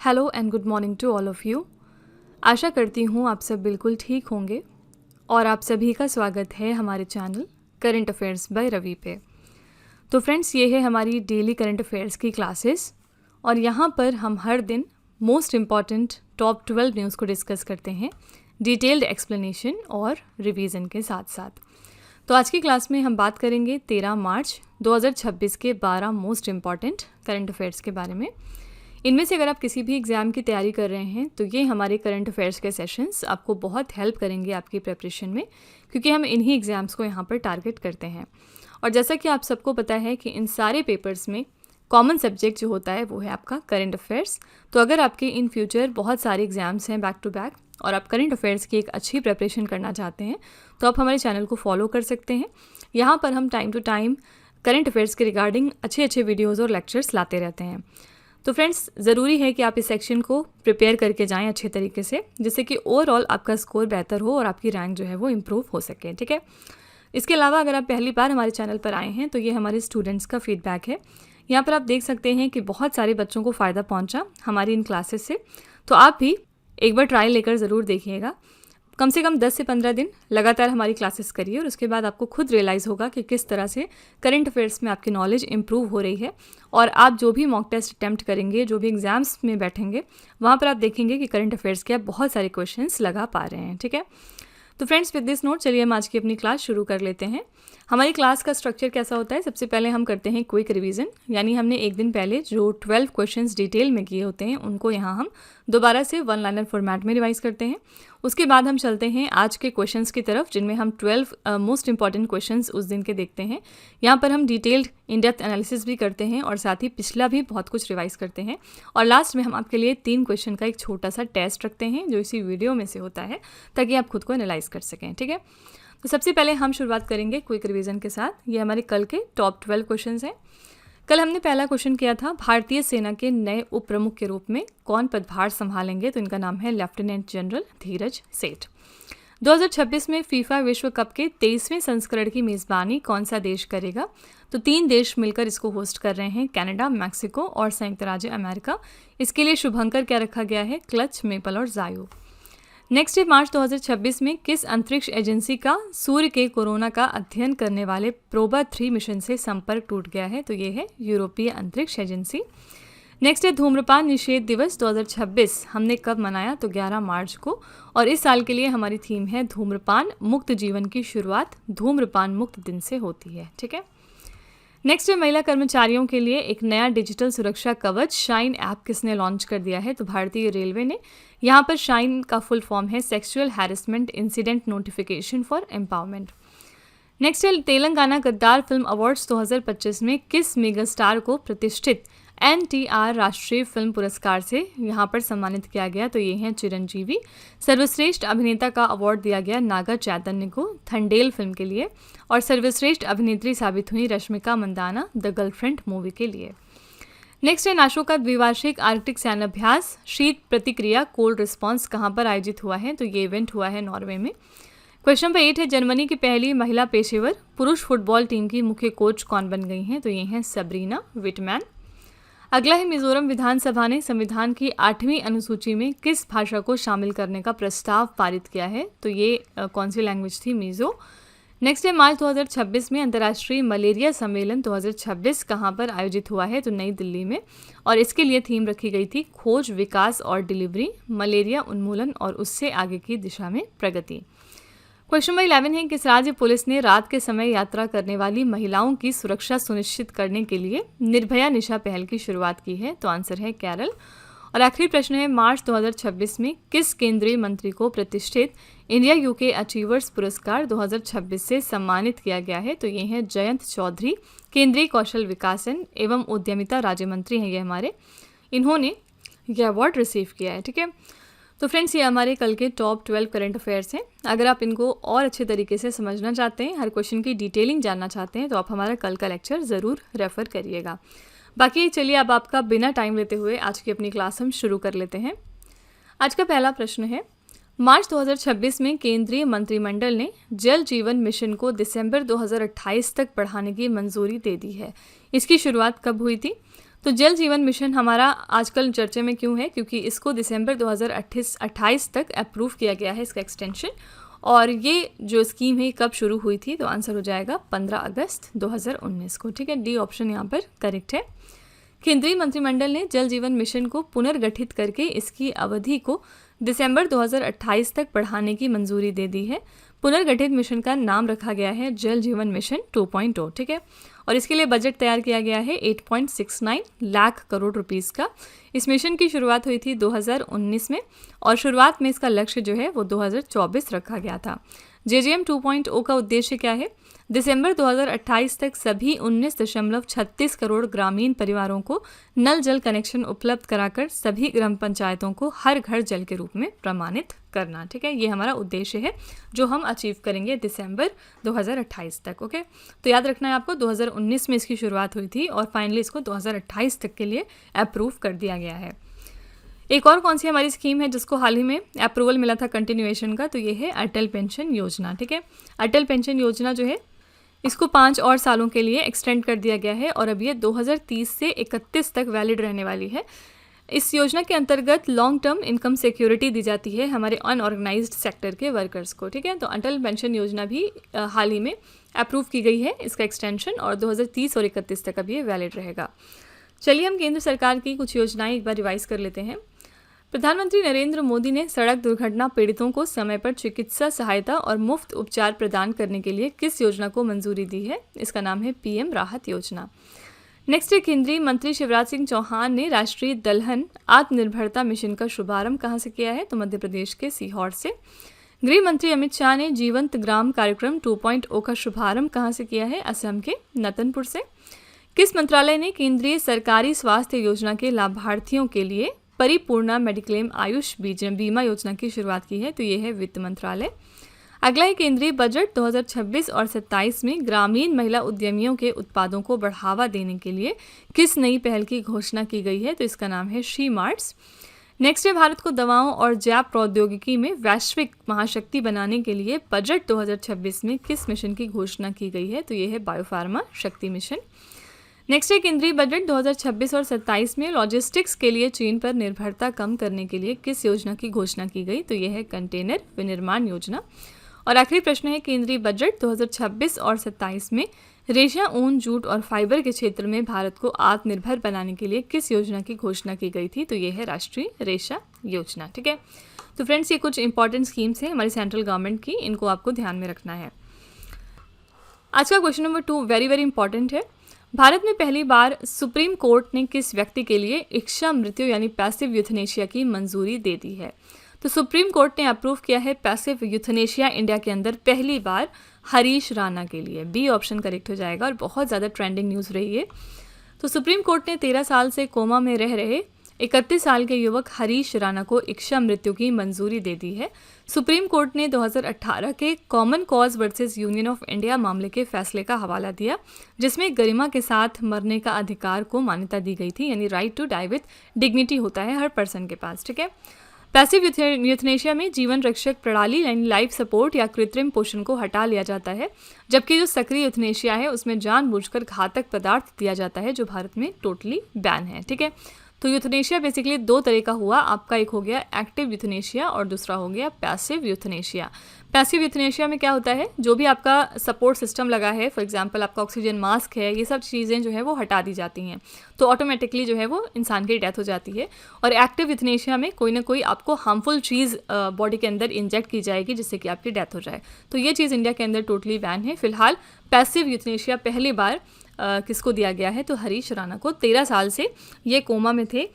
Hello and good morning to all of you. आशा करती हूँ आप सब बिल्कुल ठीक होंगे और आप सभी का स्वागत है हमारे channel current affairs by Ravi पे। तो फ्रेंड्स, ये है हमारी डेली करंट अफेयर्स की क्लासेस और यहाँ पर हम हर दिन मोस्ट इम्पॉर्टेंट टॉप 12 न्यूज़ को डिस्कस करते हैं डिटेल्ड एक्सप्लेनेशन और रिवीजन के साथ साथ। तो आज की क्लास में हम बात करेंगे 13 मार्च 2026 के 12 मोस्ट इम्पॉर्टेंट करंट अफेयर्स के बारे में। इनमें से अगर आप किसी भी एग्ज़ाम की तैयारी कर रहे हैं तो ये हमारे करंट अफेयर्स के सेशंस आपको बहुत हेल्प करेंगे आपकी प्रिपरेशन में, क्योंकि हम इन्हीं एग्ज़ाम्स को यहाँ पर टारगेट करते हैं। और जैसा कि आप सबको पता है कि इन सारे पेपर्स में कॉमन सब्जेक्ट जो होता है वो है आपका करंट अफेयर्स। तो अगर आपके इन फ्यूचर बहुत सारे एग्ज़ाम्स हैं बैक टू बैक और आप करंट अफेयर्स की एक अच्छी प्रिपरेशन करना चाहते हैं तो आप हमारे चैनल को फॉलो कर सकते हैं। यहाँ पर हम time to time current affairs के रिगार्डिंग अच्छे अच्छे वीडियोज़ और लेक्चर्स लाते रहते हैं। तो फ्रेंड्स, ज़रूरी है कि आप इस सेक्शन को प्रिपेयर करके जाएं अच्छे तरीके से, जिससे कि ओवरऑल आपका स्कोर बेहतर हो और आपकी रैंक जो है वो इम्प्रूव हो सके। ठीक है। इसके अलावा अगर आप पहली बार हमारे चैनल पर आए हैं तो ये हमारे स्टूडेंट्स का फीडबैक है। यहाँ पर आप देख सकते हैं कि बहुत सारे बच्चों को फ़ायदा पहुँचा हमारी इन क्लासेस से। तो आप भी एक बार ट्रायल लेकर ज़रूर देखिएगा। कम से कम 10 से 15 दिन लगातार हमारी क्लासेस करिए और उसके बाद आपको खुद रियलाइज़ होगा कि किस तरह से करंट अफेयर्स में आपकी नॉलेज इंप्रूव हो रही है। और आप जो भी मॉक टेस्ट अटैम्प्ट करेंगे, जो भी एग्जाम्स में बैठेंगे, वहाँ पर आप देखेंगे कि करंट अफेयर्स के आप बहुत सारे क्वेश्चंस लगा पा रहे हैं। ठीक है। तो फ्रेंड्स, विद दिस नोट चलिए हम आज की अपनी क्लास शुरू कर लेते हैं। हमारी क्लास का स्ट्रक्चर कैसा होता है? सबसे पहले हम करते हैं क्विक रिवीजन, यानी हमने एक दिन पहले जो 12 क्वेश्चंस डिटेल में किए होते हैं उनको यहाँ हम दोबारा से वन लाइनर फॉर्मेट में रिवाइज करते हैं। उसके बाद हम चलते हैं आज के क्वेश्चंस की तरफ, जिनमें हम 12 मोस्ट इंपॉर्टेंट क्वेश्चंस उस दिन के देखते हैं। यहाँ पर हम डिटेल्ड इन डेप्थ एनालिसिस भी करते हैं और साथ ही पिछला भी बहुत कुछ रिवाइज करते हैं। और लास्ट में हम आपके लिए 3 क्वेश्चन का एक छोटा सा टेस्ट रखते हैं जो इसी वीडियो में से होता है, ताकि आप खुद को एनालाइज कर सकें। ठीक है। तो सबसे पहले हम शुरुआत करेंगे क्विक रिवीजन के साथ। ये हमारे कल के टॉप 12 क्वेश्चंस हैं। कल हमने पहला क्वेश्चन किया था, भारतीय सेना के नए उप प्रमुख के रूप में कौन पदभार संभालेंगे? तो इनका नाम है लेफ्टिनेंट जनरल धीरज सेठ। 2026 में फीफा विश्व कप के 23वें संस्करण की मेज़बानी कौन सा देश करेगा? तो 3 देश मिलकर इसको होस्ट कर रहे हैं, कनाडा, मैक्सिको और संयुक्त राज्य अमेरिका। इसके लिए शुभंकर क्या रखा गया है? क्लच, मेपल और जायू। नेक्स्ट है, मार्च 2026 में किस अंतरिक्ष एजेंसी का सूर्य के कोरोना का अध्ययन करने वाले प्रोबा 3 मिशन से संपर्क टूट गया है? तो ये है यूरोपीय अंतरिक्ष एजेंसी। नेक्स्ट है, धूम्रपान निषेध दिवस 2026 हमने कब मनाया? तो 11 मार्च को। और इस साल के लिए हमारी थीम है धूम्रपान मुक्त जीवन की शुरुआत धूम्रपान मुक्त दिन से होती है। ठीक है। नेक्स्ट है, महिला कर्मचारियों के लिए एक नया डिजिटल सुरक्षा कवच शाइन ऐप किसने लॉन्च कर दिया है? तो भारतीय रेलवे ने। यहाँ पर शाइन का फुल फॉर्म है sexual harassment incident notification for empowerment. Next है, तेलंगाना गद्दार फिल्म अवार्ड्स 2025 में किस मेगा स्टार को प्रतिष्ठित NTR राष्ट्रीय फिल्म पुरस्कार से यहाँ पर सम्मानित किया गया? तो ये हैं चिरंजीवी। सर्वश्रेष्ठ अभिनेता का अवार्ड दिया गया नागा चैतन्य को थंडेल फिल्म के लिए। और सर्वश्रेष्ठ अभिनेत्री साबित हुई Rashmika Mandanna the girlfriend movie के लिए। नेक्स्ट है, नासो का द्विवार्षिक आर्कटिक सैन्याभ्यास शीत प्रतिक्रिया कोल्ड रिस्पॉन्स कहाँ पर आयोजित हुआ है? तो ये इवेंट हुआ है नॉर्वे में। क्वेश्चन नंबर 8 है, जर्मनी की पहली महिला पेशेवर पुरुष फुटबॉल टीम की मुख्य कोच कौन बन गई हैं? तो ये हैं सबरीना विटमैन। अगला है, मिजोरम विधानसभा ने संविधान की 8वीं अनुसूची में किस भाषा को शामिल करने का प्रस्ताव पारित किया है? तो ये कौन सी लैंग्वेज थी? मिजो। नेक्स्ट है, मार्च 2026 में अंतर्राष्ट्रीय मलेरिया सम्मेलन 2026 कहाँ पर आयोजित हुआ है? तो नई दिल्ली में। और इसके लिए थीम रखी गई थी खोज, विकास और डिलीवरी, मलेरिया उन्मूलन और उससे आगे की दिशा में प्रगति। क्वेश्चन नंबर 11 है, किस राज्य पुलिस ने रात के समय यात्रा करने वाली महिलाओं की सुरक्षा सुनिश्चित करने के लिए निर्भया निशा पहल की शुरुआत की है? तो आंसर है केरल। और आखिरी प्रश्न है, मार्च 2026 में किस केंद्रीय मंत्री को प्रतिष्ठित इंडिया यूके अचीवर्स पुरस्कार 2026 से सम्मानित किया गया है? तो ये हैं जयंत चौधरी, केंद्रीय कौशल विकासन एवं उद्यमिता राज्य मंत्री हैं ये हमारे। इन्होंने यह अवार्ड रिसीव किया है। ठीक है। तो फ्रेंड्स, ये हमारे कल के टॉप 12 करंट अफेयर्स हैं। अगर आप इनको और अच्छे तरीके से समझना चाहते हैं, हर क्वेश्चन की डिटेलिंग जानना चाहते हैं, तो आप हमारा कल का लेक्चर ज़रूर रेफ़र करिएगा। बाकी चलिए अब आपका बिना टाइम लेते हुए आज की अपनी क्लास हम शुरू कर लेते हैं। आज का पहला प्रश्न है, मार्च 2026 में केंद्रीय मंत्रिमंडल ने जल जीवन मिशन को दिसंबर 2028 तक बढ़ाने की मंजूरी दे दी है। इसकी शुरुआत कब हुई थी? तो जल जीवन मिशन हमारा आजकल चर्चे में क्यों है, क्योंकि इसको दिसंबर 2028 तक अप्रूव किया गया है, इसका एक्सटेंशन। और ये जो स्कीम है कब शुरू हुई थी, तो आंसर हो जाएगा 15 अगस्त 2019 को। ठीक है, डी ऑप्शन यहाँ पर करेक्ट है। केंद्रीय मंत्रिमंडल ने जल जीवन मिशन को पुनर्गठित करके इसकी अवधि को दिसंबर 2028 तक बढ़ाने की मंजूरी दे दी है। पुनर्गठित मिशन का नाम रखा गया है जल जीवन मिशन 2.0। ठीक है, और इसके लिए बजट तैयार किया गया है 8.69 लाख करोड़ रुपीस का। इस मिशन की शुरुआत हुई थी 2019 में और शुरुआत में इसका लक्ष्य जो है वो 2024 रखा गया था। JJM 2.0 का उद्देश्य क्या है? दिसंबर 2028 तक सभी 19.36 करोड़ ग्रामीण परिवारों को नल जल कनेक्शन उपलब्ध कराकर सभी ग्राम पंचायतों को हर घर जल के रूप में प्रमाणित करना। ठीक है, ये हमारा उद्देश्य है जो हम अचीव करेंगे दिसंबर 2028 तक। ओके, तो याद रखना है आपको 2019 में इसकी शुरुआत हुई थी और फाइनली इसको 2028 तक के लिए अप्रूव कर दिया गया है। एक और कौन सी हमारी स्कीम है जिसको हाल ही में अप्रूवल मिला था कंटिन्यूएशन का, तो ये है अटल पेंशन योजना। ठीक है, अटल पेंशन योजना जो है इसको 5 और सालों के लिए एक्सटेंड कर दिया गया है और अब ये 2030 से 31 तक वैलिड रहने वाली है। इस योजना के अंतर्गत लॉन्ग टर्म इनकम सिक्योरिटी दी जाती है हमारे अनऑर्गेनाइज्ड सेक्टर के वर्कर्स को। ठीक है, तो अटल पेंशन योजना भी हाल ही में अप्रूव की गई है, इसका एक्सटेंशन, और 2030 और 31 तक अब ये वैलिड रहेगा। चलिए हम केंद्र सरकार की कुछ योजनाएं एक बार रिवाइज कर लेते हैं। प्रधानमंत्री नरेंद्र मोदी ने सड़क दुर्घटना पीड़ितों को समय पर चिकित्सा सहायता और मुफ्त उपचार प्रदान करने के लिए किस योजना को मंजूरी दी है? इसका नाम है PM राहत योजना। नेक्स्ट है, केंद्रीय मंत्री शिवराज सिंह चौहान ने राष्ट्रीय दलहन आत्मनिर्भरता मिशन का शुभारंभ कहाँ से किया है? तो मध्य प्रदेश के सीहोर से। गृह मंत्री अमित शाह ने जीवंत ग्राम कार्यक्रम 2.0 का शुभारंभ कहाँ से किया है? असम के नतनपुर से। किस मंत्रालय ने केंद्रीय सरकारी स्वास्थ्य योजना के लाभार्थियों के लिए परिपूर्णा मेडिक्लेम आयुष बीमा योजना की शुरुआत की है? तो ये है वित्त मंत्रालय। अगला है, केंद्रीय बजट 2026 और 27 में ग्रामीण महिला उद्यमियों के उत्पादों को बढ़ावा देने के लिए किस नई पहल की घोषणा की गई है? तो इसका नाम है शी मार्ट्स। नेक्स्ट है, भारत को दवाओं और जैव प्रौद्योगिकी में वैश्विक महाशक्ति बनाने के लिए बजट 2026 में किस मिशन की घोषणा की गई है? तो ये है बायोफार्मा शक्ति मिशन। नेक्स्ट है, केंद्रीय बजट 2026 और 27 में लॉजिस्टिक्स के लिए चीन पर निर्भरता कम करने के लिए किस योजना की घोषणा की गई? तो यह है कंटेनर विनिर्माण योजना। और आखिरी प्रश्न है, केंद्रीय बजट 2026 और 27 में रेशा, ऊन, जूट और फाइबर के क्षेत्र में भारत को आत्मनिर्भर बनाने के लिए किस योजना की घोषणा की गई थी? तो ये है राष्ट्रीय रेशा योजना। ठीक है, तो फ्रेंड्स ये कुछ इंपॉर्टेंट स्कीम्स हैं हमारी सेंट्रल गवर्नमेंट की, इनको आपको ध्यान में रखना है। आज का question number 2 very very important है। भारत में पहली बार सुप्रीम कोर्ट ने किस व्यक्ति के लिए इच्छा मृत्यु यानी पैसिव यूथनेशिया की मंजूरी दे दी है? तो सुप्रीम कोर्ट ने अप्रूव किया है पैसिव यूथनेशिया इंडिया के अंदर पहली बार हरीश राणा के लिए। बी ऑप्शन करेक्ट हो जाएगा और बहुत ज़्यादा ट्रेंडिंग न्यूज़ रही है। तो सुप्रीम कोर्ट ने 13 साल से कोमा में रह रहे 31 साल के युवक हरीश राणा को इच्छा मृत्यु की मंजूरी दे दी है। सुप्रीम कोर्ट ने 2018 के common cause versus union of India मामले के फैसले का हवाला दिया, जिसमें गरिमा के साथ मरने का अधिकार को मान्यता दी गई थी, यानी right to die with dignity होता है हर पर्सन के पास। ठीक है, पैसिव यूथनेशिया में जीवन रक्षक प्रणाली यानी लाइफ सपोर्ट या कृत्रिम पोषण को हटा लिया जाता है, जबकि जो सक्रिय यूथनेशिया है उसमें जानबूझकर घातक पदार्थ दिया जाता है, जो भारत में टोटली बैन है। ठीक है, तो यूथनेशिया बेसिकली 2 तरह का हुआ आपका, एक हो गया एक्टिव यूथनेशिया और दूसरा हो गया पैसिव यूथनेशिया। पैसिव यूथनेशिया में क्या होता है, जो भी आपका सपोर्ट सिस्टम लगा है, फॉर एग्जांपल आपका ऑक्सीजन मास्क है, ये सब चीज़ें जो है वो हटा दी जाती हैं, तो ऑटोमेटिकली जो है वो इंसान की डेथ हो जाती है। और एक्टिव यूथनेशिया में कोई ना कोई आपको हार्मफुल चीज़ बॉडी के अंदर इंजेक्ट की जाएगी जिससे कि आपकी डेथ हो जाए। तो ये चीज़ इंडिया के अंदर टोटली बैन है। फिलहाल पैसिव यूथनेशिया पहली बार किसको दिया गया है? तो हरीश राणा को। 13 साल से ये कोमा में थे,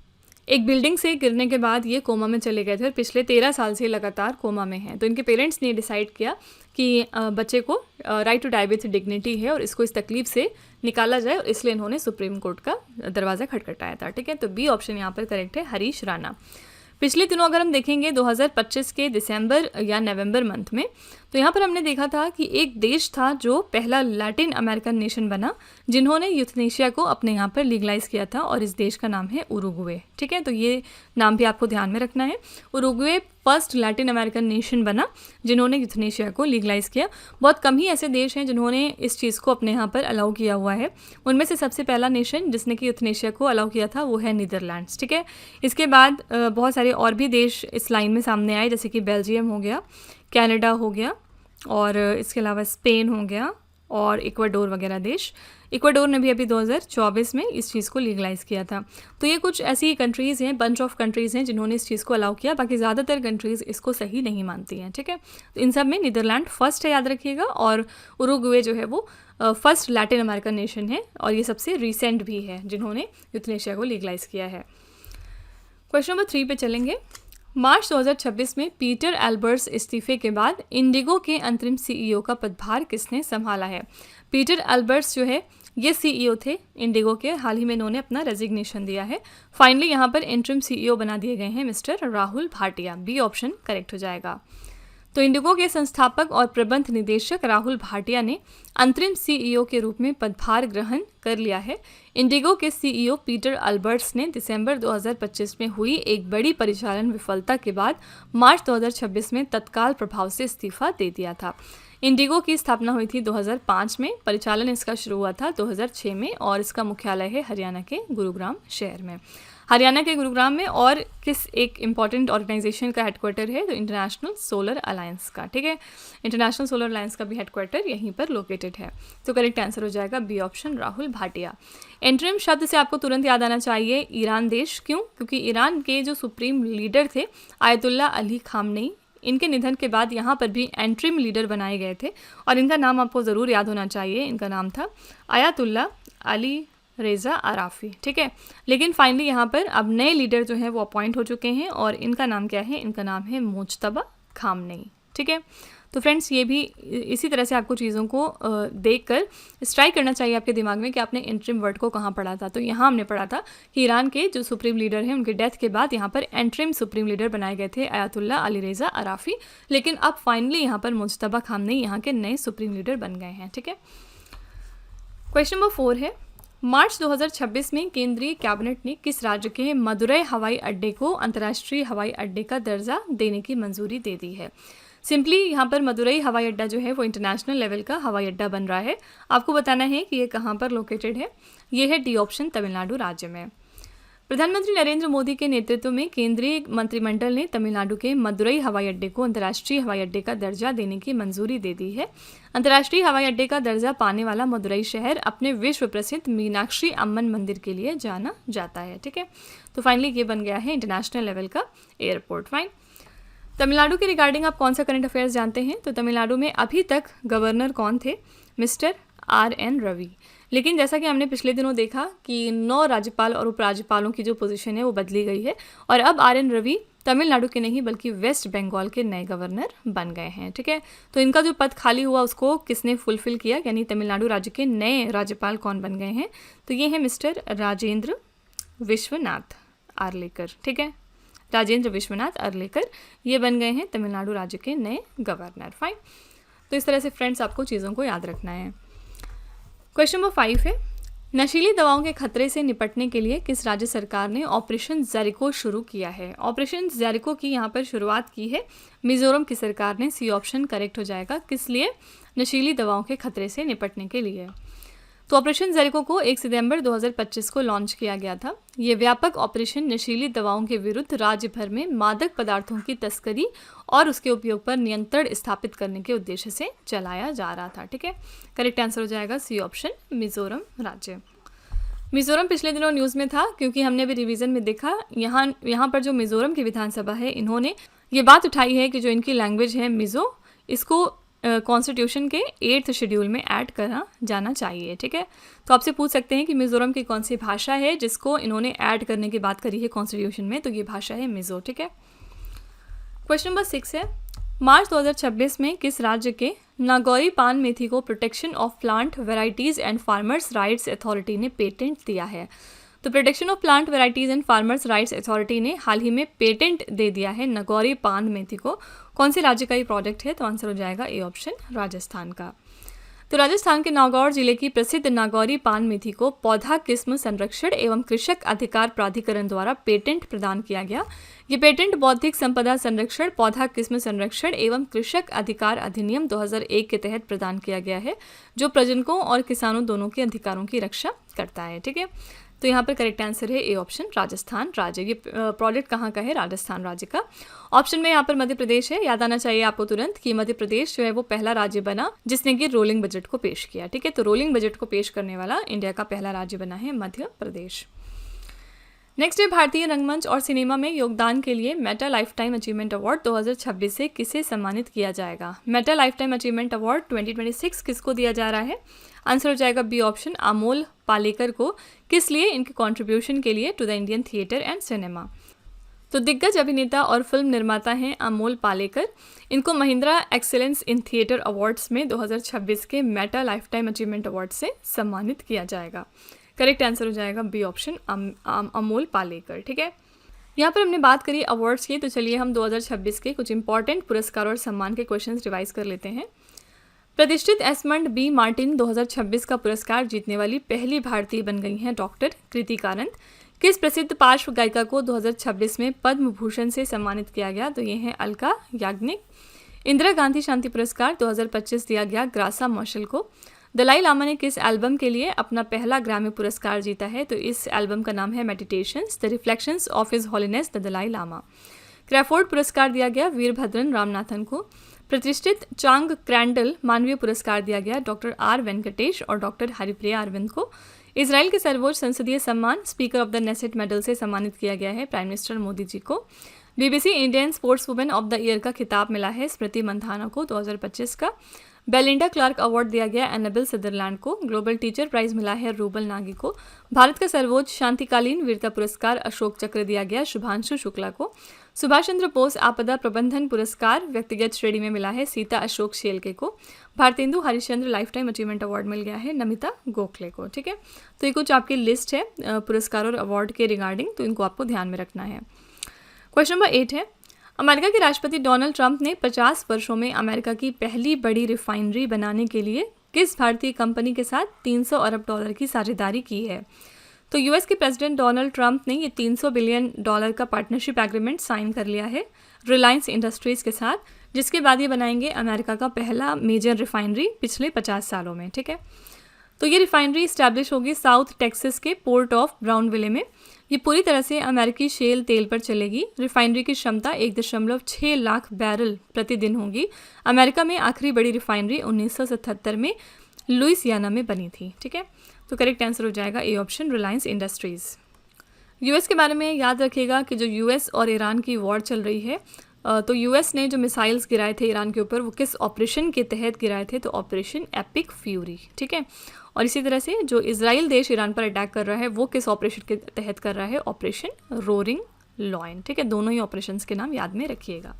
एक बिल्डिंग से गिरने के बाद ये कोमा में चले गए थे और पिछले 13 साल से लगातार कोमा में हैं। तो इनके पेरेंट्स ने डिसाइड किया कि बच्चे को right to die with dignity है और इसको इस तकलीफ से निकाला जाए, और इसलिए इन्होंने सुप्रीम कोर्ट का दरवाज़ा खटखटाया था। ठीक है, तो बी ऑप्शन यहाँ पर करेक्ट है, हरीश राणा। पिछले दिनों अगर हम देखेंगे 2025 के दिसंबर या नवंबर मंथ में, तो यहाँ पर हमने देखा था कि एक देश था जो पहला लैटिन अमेरिकन नेशन बना जिन्होंने यूथनेशिया को अपने यहाँ पर लीगलाइज किया था, और इस देश का नाम है उरुग्वे। ठीक है, तो ये नाम भी आपको ध्यान में रखना है। Uruguay first Latin American nation बना जिन्होंने यूथनेशिया को लीगलाइज़ किया। बहुत कम ही ऐसे देश हैं जिन्होंने इस चीज़ को अपने यहाँ पर अलाउ किया हुआ है। उनमें से सबसे पहला नेशन जिसने कि यूथनेशिया को अलाउ किया था वो है नीदरलैंड्स, ठीक है। इसके बाद बहुत सारे और भी देश इस लाइन में सामने आए, जैसे कि बेल्जियम हो गया, कनाडा हो गया, और इसके अलावा स्पेन हो गया और इक्वाडोर वगैरह देश। इक्वाडोर ने भी अभी 2024 में इस चीज़ को लीगलाइज़ किया था। तो ये कुछ ऐसी कंट्रीज़ हैं, बंच ऑफ कंट्रीज़ हैं जिन्होंने इस चीज़ को अलाउ किया। बाकी ज़्यादातर कंट्रीज़ इसको सही नहीं मानती हैं, ठीक है। तो इन सब में नीदरलैंड फर्स्ट है, याद रखिएगा, और उरुग्वे जो है वो फर्स्ट लैटिन अमेरिकन नेशन है और ये सबसे रिसेंट भी है जिन्होंने यूथनेशिया को लीगलाइज़ किया है। क्वेश्चन नंबर 3 पे चलेंगे। मार्च 2026 में पीटर एल्बर्ट्स इस्तीफे के बाद इंडिगो के अंतरिम सीईओ का पदभार किसने संभाला है? पीटर एल्बर्ट्स जो है ये सीईओ थे इंडिगो के, हाल ही में इन्होंने अपना रेजिग्नेशन दिया है। फाइनली यहाँ पर इंटरिम सीईओ बना दिए गए हैं mister Rahul Bhatia. B option correct हो जाएगा। तो इंडिगो के संस्थापक और प्रबंध निदेशक राहुल भाटिया ने अंतरिम सीईओ के रूप में पदभार ग्रहण कर लिया है। इंडिगो के सीईओ पीटर एल्बर्ट्स ने दिसंबर 2025 में हुई एक बड़ी परिचालन विफलता के बाद मार्च 2026 में तत्काल प्रभाव से इस्तीफा दे दिया था। इंडिगो की स्थापना हुई थी 2005 में, परिचालन इसका शुरू हुआ था 2006 में और इसका मुख्यालय है हरियाणा के गुरुग्राम शहर में। हरियाणा के गुरुग्राम में और किस एक इम्पॉर्टेंट ऑर्गेनाइजेशन का हेडक्वार्टर है? तो इंटरनेशनल सोलर अलायंस का, ठीक है। इंटरनेशनल सोलर अलायंस का भी हेडक्वार्टर यहीं पर लोकेटेड है। तो करेक्ट आंसर हो जाएगा B option, Rahul Bhatia. Interim शब्द से आपको तुरंत याद आना चाहिए ईरान देश। क्यों? क्योंकि ईरान के जो सुप्रीम लीडर थे आयतुल्ला अली खामनेई, इनके निधन के बाद यहाँ पर भी एंट्रिम लीडर बनाए गए थे और इनका नाम आपको ज़रूर याद होना चाहिए। इनका नाम था आयतुल्ला अली रेज़ा अराफ़ी, ठीक है। लेकिन फाइनली यहाँ पर अब नए लीडर जो हैं वो अपॉइंट हो चुके हैं और इनका नाम क्या है? इनका नाम है मुज्तबा खामनेई, ठीक है। तो फ्रेंड्स ये भी इसी तरह से आपको चीज़ों को देखकर स्ट्राइक करना चाहिए आपके दिमाग में कि आपने इंटरिम वर्ड को कहाँ पढ़ा था। तो यहाँ हमने पढ़ा था कि ईरान के जो सुप्रीम लीडर हैं उनके डेथ के बाद यहाँ पर एंट्रिम सुप्रीम लीडर बनाए गए थे आयतुल्ला अली रेज़ा अराफ़ी, लेकिन अब फाइनली यहाँ पर मुज्तबा खामनेई यहाँ के नए सुप्रीम लीडर बन गए हैं, ठीक है। क्वेश्चन नंबर 4 है, मार्च 2026 में केंद्रीय कैबिनेट ने किस राज्य के मदुरै हवाई अड्डे को अंतर्राष्ट्रीय हवाई अड्डे का दर्जा देने की मंजूरी दे दी है? सिंपली यहाँ पर मदुरै हवाई अड्डा जो है वो इंटरनेशनल लेवल का हवाई अड्डा बन रहा है। आपको बताना है कि ये कहाँ पर लोकेटेड है। ये है डी ऑप्शन, तमिलनाडु राज्य में। प्रधानमंत्री नरेंद्र मोदी के नेतृत्व में केंद्रीय मंत्रिमंडल ने तमिलनाडु के मदुरै हवाई अड्डे को अंतर्राष्ट्रीय हवाई अड्डे का दर्जा देने की मंजूरी दे दी है। अंतर्राष्ट्रीय हवाई अड्डे का दर्जा पाने वाला मदुरै शहर अपने विश्व प्रसिद्ध मीनाक्षी अम्मन मंदिर के लिए जाना जाता है, ठीक है। तो फाइनली ये बन गया है इंटरनेशनल लेवल का एयरपोर्ट। फाइन। तमिलनाडु के रिगार्डिंग आप कौन सा करंट अफेयर्स जानते हैं? तो तमिलनाडु में अभी तक गवर्नर कौन थे? Mister RN Ravi. लेकिन जैसा कि हमने पिछले दिनों देखा कि 9 राज्यपाल और उपराज्यपालों की जो पोजीशन है वो बदली गई है और अब RN रवि तमिलनाडु के नहीं बल्कि वेस्ट बंगाल के नए गवर्नर बन गए हैं, ठीक है। तो इनका जो पद खाली हुआ उसको किसने फुलफिल किया, यानी तमिलनाडु राज्य के नए राज्यपाल कौन बन गए हैं? तो ये है मिस्टर राजेंद्र विश्वनाथ आर्लेकर, ठीक है। राजेंद्र विश्वनाथ आर्लेकर ये बन गए हैं तमिलनाडु राज्य के नए गवर्नर। फाइन। तो इस तरह से फ्रेंड्स आपको चीज़ों को याद रखना है। क्वेश्चन नंबर 5 है, नशीली दवाओं के खतरे से निपटने के लिए किस राज्य सरकार ने ऑपरेशन जेरिको शुरू किया है? ऑपरेशन जेरिको की यहाँ पर शुरुआत की है मिजोरम की सरकार ने। सी ऑप्शन करेक्ट हो जाएगा। किस लिए? नशीली दवाओं के खतरे से निपटने के लिए। तो ऑपरेशन जेरिको को 1 सितंबर 2025 को लॉन्च किया गया था। ये व्यापक ऑपरेशन नशीली दवाओं के विरुद्ध राज्य भर में मादक पदार्थों की तस्करी और उसके उपयोग पर नियंत्रण स्थापित करने के उद्देश्य से चलाया जा रहा था, ठीक है। करेक्ट आंसर हो जाएगा सी ऑप्शन, मिजोरम राज्य। मिजोरम पिछले दिनों न्यूज़ में था क्योंकि हमने अभी रिवीजन में देखा यहाँ पर जो मिजोरम की विधानसभा है इन्होंने ये बात उठाई है कि जो इनकी लैंग्वेज है मिजो, इसको कॉन्स्टिट्यूशन के 8th शेड्यूल में ऐड करा जाना चाहिए, ठीक है। तो आपसे पूछ सकते हैं कि मिजोरम की कौन सी भाषा है जिसको इन्होंने ऐड करने की बात करी है कॉन्स्टिट्यूशन में, तो ये भाषा है मिजो, ठीक है। क्वेश्चन नंबर 6 है, मार्च 2026 में किस राज्य के नागौरी पान मेथी को protection of plant varieties and farmers rights authority ने पेटेंट दिया है? तो protection of plant varieties and farmers rights authority ने हाल ही में पेटेंट दे दिया है नागौरी पान मेथी को। कौन से राज्य का ये प्रोडक्ट है? तो आंसर हो जाएगा ए ऑप्शन, राजस्थान का। तो राजस्थान के नागौर जिले की प्रसिद्ध नागौरी पान मेथी को पौधा किस्म संरक्षण एवं कृषक अधिकार प्राधिकरण द्वारा पेटेंट प्रदान किया गया। ये पेटेंट बौद्धिक संपदा संरक्षण, पौधा किस्म संरक्षण एवं कृषक अधिकार अधिनियम 2001 के तहत प्रदान किया गया है, जो प्रजनकों और किसानों दोनों के अधिकारों की रक्षा करता है। ठीक है, तो यहाँ पर करेक्ट आंसर है ए ऑप्शन, राजस्थान राज्य। ये प्रोडक्ट कहाँ का है? राजस्थान राज्य का। ऑप्शन में यहाँ पर मध्य प्रदेश है। याद आना चाहिए आपको तुरंत कि मध्य प्रदेश जो है वो पहला राज्य बना जिसने कि रोलिंग बजट को पेश किया। ठीक है, तो रोलिंग बजट को पेश करने वाला इंडिया का पहला राज्य बना है मध्य प्रदेश। नेक्स्ट है, भारतीय रंगमंच और सिनेमा में योगदान के लिए Meta life time achievement award 2026 से किसे सम्मानित किया जाएगा? Meta life time achievement award 2026 किसको दिया जा रहा है? आंसर हो जाएगा बी ऑप्शन, अमोल पालेकर को। किस लिए? इनके कंट्रीब्यूशन के लिए to the Indian theatre and cinema. तो दिग्गज अभिनेता और फिल्म निर्माता हैं अमोल पालेकर। इनको Mahindra excellence in theatre awards में 2026 के Meta life time achievement award से सम्मानित किया जाएगा। करेक्ट आंसर हो जाएगा बी ऑप्शन, अमोल पालेकर। ठीक है, यहाँ पर हमने बात करी अवार्ड्स की, तो चलिए हम 2026 के कुछ इंपॉर्टेंट पुरस्कार और सम्मान के क्वेश्चंस रिवाइज कर लेते हैं। प्रतिष्ठित एस्मंड बी मार्टिन 2026 का पुरस्कार जीतने वाली पहली भारतीय बन गई हैं डॉक्टर कृति कारंत। किस प्रसिद्ध पार्श्व गायिका को 2026 में पद्म भूषण से सम्मानित किया गया? तो ये हैं अलका याग्निक। इंदिरा गांधी शांति पुरस्कार 2025 दिया गया ग्रासा मौशल को। दलाई लामा ने किस एल्बम के लिए अपना पहला ग्रैमी पुरस्कार जीता है? तो इस एल्बम का नाम है meditations the reflections of his holiness the Dalai Lama. Crafoord पुरस्कार दिया गया वीरभद्रन रामनाथन को। प्रतिष्ठित चांग क्रैंडल मानवीय पुरस्कार दिया गया डॉक्टर आर वेंकटेश और डॉक्टर हरिप्रिया अरविंद को। इजराइल के सर्वोच्च संसदीय सम्मान speaker of the Knesset medal से सम्मानित किया गया है प्राइम मिनिस्टर मोदी जी को। BBC Indian sports women of the year का खिताब मिला है स्मृति मंधाना को 2025 का। बेलिंडा क्लार्क अवार्ड दिया गया एनाबेल सदरलैंड को। ग्लोबल टीचर प्राइज मिला है रूबल नागी को। भारत का सर्वोच्च शांतिकालीन वीरता पुरस्कार अशोक चक्र दिया गया शुभांशु शुक्ला को। सुभाष चंद्र बोस आपदा प्रबंधन पुरस्कार व्यक्तिगत श्रेणी में मिला है सीता अशोक शेलके को। Bharatendu Harishchandra lifetime achievement award मिल गया है नमिता गोखले को। ठीक है, तो ये कुछ आपकी लिस्ट है पुरस्कार और अवार्ड के रिगार्डिंग, तो इनको आपको ध्यान में रखना है। क्वेश्चन नंबर 8 है, अमेरिका के राष्ट्रपति डोनाल्ड ट्रंप ने 50 वर्षों में अमेरिका की पहली बड़ी रिफाइनरी बनाने के लिए किस भारतीय कंपनी के साथ 300 अरब डॉलर की साझेदारी की है? तो यूएस के प्रेसिडेंट डोनाल्ड ट्रंप ने ये 300 बिलियन डॉलर का पार्टनरशिप एग्रीमेंट साइन कर लिया है रिलायंस इंडस्ट्रीज़ के साथ, जिसके बाद ये बनाएंगे अमेरिका का पहला मेजर रिफाइनरी पिछले 50 सालों में। ठीक है, तो ये रिफाइनरी इस्टेब्लिश होगी साउथ टेक्सास के पोर्ट ऑफ ब्राउनविले में। ये पूरी तरह से अमेरिकी शेल तेल पर चलेगी। रिफाइनरी की क्षमता 1.6 लाख बैरल प्रतिदिन होगी। अमेरिका में आखिरी बड़ी रिफाइनरी 1977 में लुइसियाना में बनी थी। ठीक है, तो करेक्ट आंसर हो जाएगा A option, Reliance industries. US के बारे में याद रखिएगा कि जो यूएस और ईरान की वॉर चल रही है, तो यूएस ने जो मिसाइल्स गिराए थे ईरान के ऊपर वो किस ऑपरेशन के तहत गिराए थे? तो ऑपरेशन एपिक फ्यूरी। ठीक है, और इसी तरह से जो इजराइल देश ईरान पर अटैक कर रहा है वो किस ऑपरेशन के तहत कर रहा है? Operation roaring lion. ठीक है, दोनों ही ऑपरेशंस के नाम याद में रखिएगा।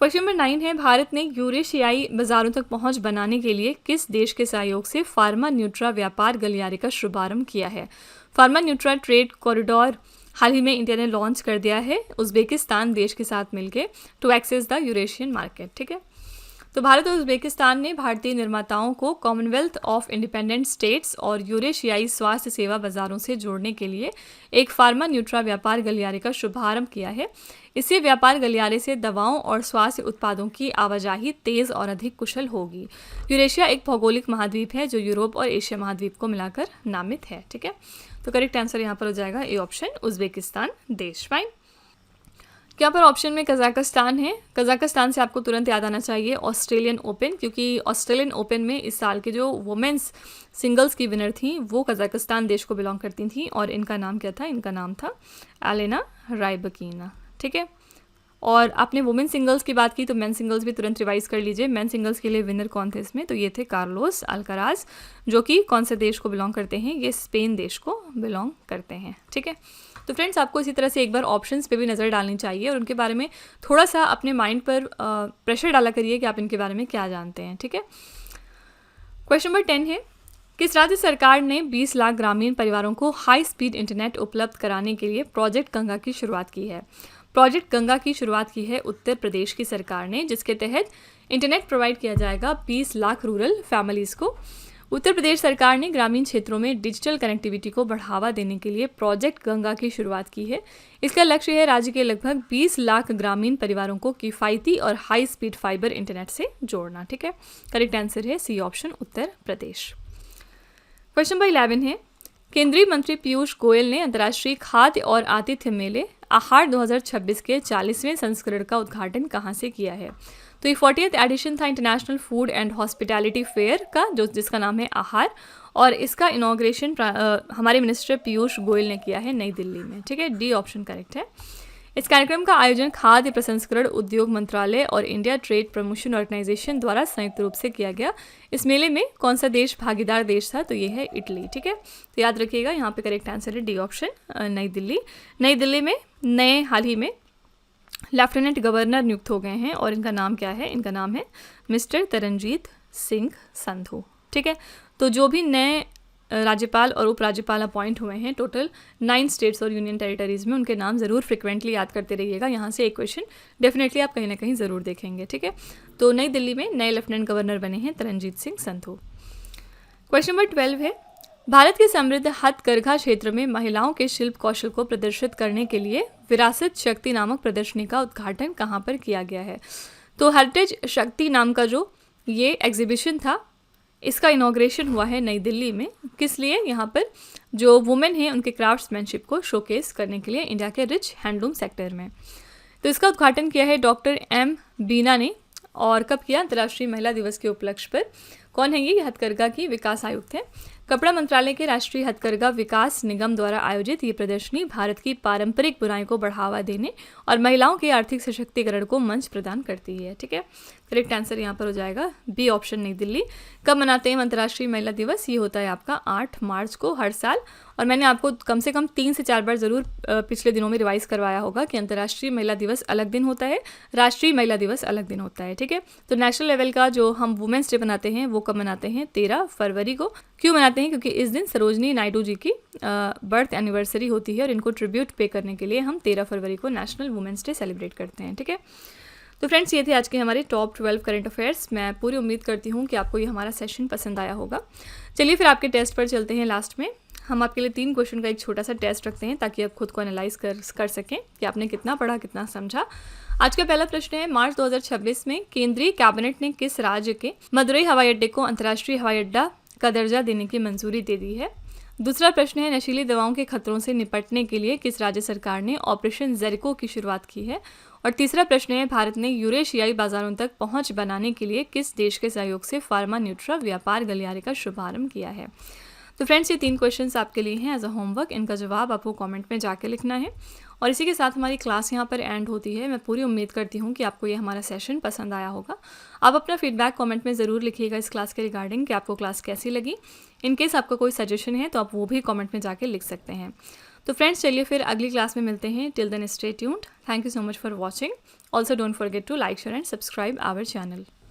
क्वेश्चन नंबर 9 है, भारत ने यूरेशियाई बाजारों तक पहुंच बनाने के लिए किस देश के सहयोग से फार्मा न्यूट्रा व्यापार गलियारे का शुभारंभ किया है? फार्मा न्यूट्रा ट्रेड कॉरिडोर हाल ही में इंडिया ने लॉन्च कर दिया है उज्बेकिस्तान देश के साथ मिलकर to access the Eurasian market. ठीक है, तो भारत और उज्बेकिस्तान ने भारतीय निर्माताओं को कॉमनवेल्थ ऑफ इंडिपेंडेंट स्टेट्स और यूरेशियाई स्वास्थ्य सेवा बाजारों से जोड़ने के लिए एक फार्मा न्यूट्रा व्यापार गलियारे का शुभारंभ किया है। इसी व्यापार गलियारे से दवाओं और स्वास्थ्य उत्पादों की आवाजाही तेज़ और अधिक कुशल होगी। यूरेशिया एक भौगोलिक महाद्वीप है जो यूरोप और एशिया महाद्वीप को मिलाकर नामित है। ठीक है, तो करेक्ट आंसर यहाँ पर हो जाएगा ए ऑप्शन, उज्बेकिस्तान देश। फाइन, यहाँ पर ऑप्शन में कजाकिस्तान है। कजाकिस्तान से आपको तुरंत याद आना चाहिए ऑस्ट्रेलियन ओपन, क्योंकि ऑस्ट्रेलियन ओपन में इस साल के जो वुमेंस सिंगल्स की विनर थी वो कजाकिस्तान देश को बिलोंग करती थी और इनका नाम क्या था? इनका नाम था एलेना राइबकीना। ठीक है, और आपने वुमेन सिंगल्स की बात की तो मेन सिंगल्स भी तुरंत रिवाइज कर लीजिए। मेन सिंगल्स के लिए विनर कौन थे इसमें? तो ये थे कार्लोस अल्काराज, जो कि कौन से देश को बिलोंग करते हैं? ये स्पेन देश को बिलोंग करते हैं। ठीक है, तो फ्रेंड्स आपको इसी तरह से एक बार ऑप्शंस पे भी नज़र डालनी चाहिए और उनके बारे में थोड़ा सा अपने माइंड पर प्रेशर डाला करिए कि आप इनके बारे में क्या जानते हैं। ठीक है, क्वेश्चन नंबर 10 है, किस राज्य सरकार ने 20 लाख ग्रामीण परिवारों को हाई स्पीड इंटरनेट उपलब्ध कराने के लिए प्रोजेक्ट गंगा की शुरुआत की है? प्रोजेक्ट गंगा की शुरुआत की है उत्तर प्रदेश की सरकार ने, जिसके तहत इंटरनेट प्रोवाइड किया जाएगा 20 लाख रूरल फैमिलीज़ को। उत्तर प्रदेश सरकार ने ग्रामीण क्षेत्रों में डिजिटल कनेक्टिविटी को बढ़ावा देने के लिए प्रोजेक्ट गंगा की शुरुआत की है। इसका लक्ष्य है राज्य के लगभग 20 लाख ग्रामीण परिवारों को किफ़ायती और हाई स्पीड फाइबर इंटरनेट से जोड़ना। ठीक है, करेक्ट आंसर है C option, Uttar Pradesh. Question number 11 है, केंद्रीय मंत्री पीयूष गोयल ने अंतर्राष्ट्रीय खाद्य और आतिथ्य मेले आहार 2026 के 40वें संस्करण का उद्घाटन कहाँ से किया है? तो ये 40th एडिशन था international food and hospitality fair का, जिसका नाम है आहार, और इसका इनॉग्रेशन हमारे मिनिस्टर पीयूष गोयल ने किया है नई दिल्ली में। ठीक है, डी ऑप्शन करेक्ट है। इस कार्यक्रम का आयोजन खाद्य प्रसंस्करण उद्योग मंत्रालय और इंडिया ट्रेड प्रमोशन ऑर्गेनाइजेशन द्वारा संयुक्त रूप से किया गया। इस मेले में कौन सा देश भागीदार देश था? तो ये है इटली। ठीक है, तो याद रखिएगा यहाँ पे करेक्ट आंसर है डी ऑप्शन, नई दिल्ली। नई दिल्ली में हाल ही में लेफ्टिनेंट गवर्नर नियुक्त हो गए हैं और इनका नाम क्या है? इनका नाम है मिस्टर तरनजीत सिंह संधू। ठीक है, तो जो भी नए राज्यपाल और उपराज्यपाल अपॉइंट हुए हैं टोटल 9 स्टेट्स और यूनियन टेरिटरीज़ में, उनके नाम ज़रूर फ्रिक्वेंटली याद करते रहिएगा। यहाँ से एक क्वेश्चन डेफिनेटली आप कहीं ना कहीं ज़रूर देखेंगे। ठीक है, तो नई दिल्ली में नए लेफ्टिनेंट गवर्नर बने हैं तरनजीत सिंह संधू। क्वेश्चन नंबर 12 है, भारत के समृद्ध हथकरघा क्षेत्र में महिलाओं के शिल्प कौशल को प्रदर्शित करने के लिए विरासत शक्ति नामक प्रदर्शनी का उद्घाटन कहाँ पर किया गया है? तो हेरिटेज शक्ति नाम का जो ये एग्जीबिशन था, इसका इनॉग्रेशन हुआ है नई दिल्ली में। किस लिए? यहाँ पर जो वुमेन हैं उनके क्राफ्ट्समैनशिप को शोकेस करने के लिए इंडिया के रिच हैंडलूम सेक्टर में। तो इसका उद्घाटन किया है डॉक्टर एम बीना ने, और कब किया? अंतर्राष्ट्रीय महिला दिवस के उपलक्ष्य पर। कौन है ये? हथकरघा की विकास आयुक्त है। कपड़ा मंत्रालय के राष्ट्रीय हथकरघा विकास निगम द्वारा आयोजित ये प्रदर्शनी भारत की पारंपरिक बुनाई को बढ़ावा देने और महिलाओं के आर्थिक सशक्तिकरण को मंच प्रदान करती है। ठीक है, करेक्ट आंसर यहाँ पर हो जाएगा बी ऑप्शन, नई दिल्ली। कब मनाते हैं अंतर्राष्ट्रीय महिला दिवस? ये होता है आपका 8 मार्च को हर साल। और मैंने आपको कम से कम 3 से 4 बार ज़रूर पिछले दिनों में रिवाइज करवाया होगा कि अंतर्राष्ट्रीय महिला दिवस अलग दिन होता है, राष्ट्रीय महिला दिवस अलग दिन होता है। ठीक है, तो नेशनल लेवल का जो हम वुमेंस डे मनाते हैं वो कब मनाते हैं? 13 फरवरी को। क्यों मनाते हैं? क्योंकि इस दिन सरोजनी नायडू जी की बर्थ एनिवर्सरी होती है और इनको ट्रिब्यूट पे करने के लिए हम 13 फरवरी को नेशनल वुमेंस डे सेलिब्रेट करते हैं। ठीक है, तो फ्रेंड्स ये थे आज के हमारे टॉप 12 करंट अफेयर्स। मैं पूरी उम्मीद करती हूँ कि आपको ये हमारा सेशन पसंद आया होगा। चलिए फिर आपके टेस्ट पर चलते हैं। लास्ट में हम आपके लिए 3 क्वेश्चन का एक छोटा सा टेस्ट रखते हैं ताकि आप खुद को एनालाइज कर सकें कि आपने कितना पढ़ा, कितना समझा। आज का पहला प्रश्न है, मार्च 2026 में केंद्रीय कैबिनेट ने किस राज्य के मदुरई हवाई अड्डे को अंतर्राष्ट्रीय हवाई अड्डा का दर्जा देने की मंजूरी दे दी है? दूसरा प्रश्न है, नशीली दवाओं के खतरों से निपटने के लिए किस राज्य सरकार ने ऑपरेशन जेरिको की शुरुआत की है? और तीसरा प्रश्न है, भारत ने यूरेशियाई बाजारों तक पहुंच बनाने के लिए किस देश के सहयोग से फार्मा न्यूट्रा व्यापार गलियारे का शुभारंभ किया है? तो फ्रेंड्स ये 3 क्वेश्चंस आपके लिए हैं एज अ होमवर्क। इनका जवाब आपको कमेंट में जाके लिखना है। और इसी के साथ हमारी क्लास यहाँ पर एंड होती है। मैं पूरी उम्मीद करती हूँ कि आपको ये हमारा सेशन पसंद आया होगा। आप अपना फीडबैक कमेंट में ज़रूर लिखिएगा इस क्लास के रिगार्डिंग कि आपको क्लास कैसी लगी। इनकेस आपका कोई सजेशन है तो आप वो भी कमेंट में जाके लिख सकते हैं। तो फ्रेंड्स चलिए फिर अगली क्लास में मिलते हैं। Till then stay tuned. Thank you so much for watching. Also don't forget to like, share and subscribe our channel.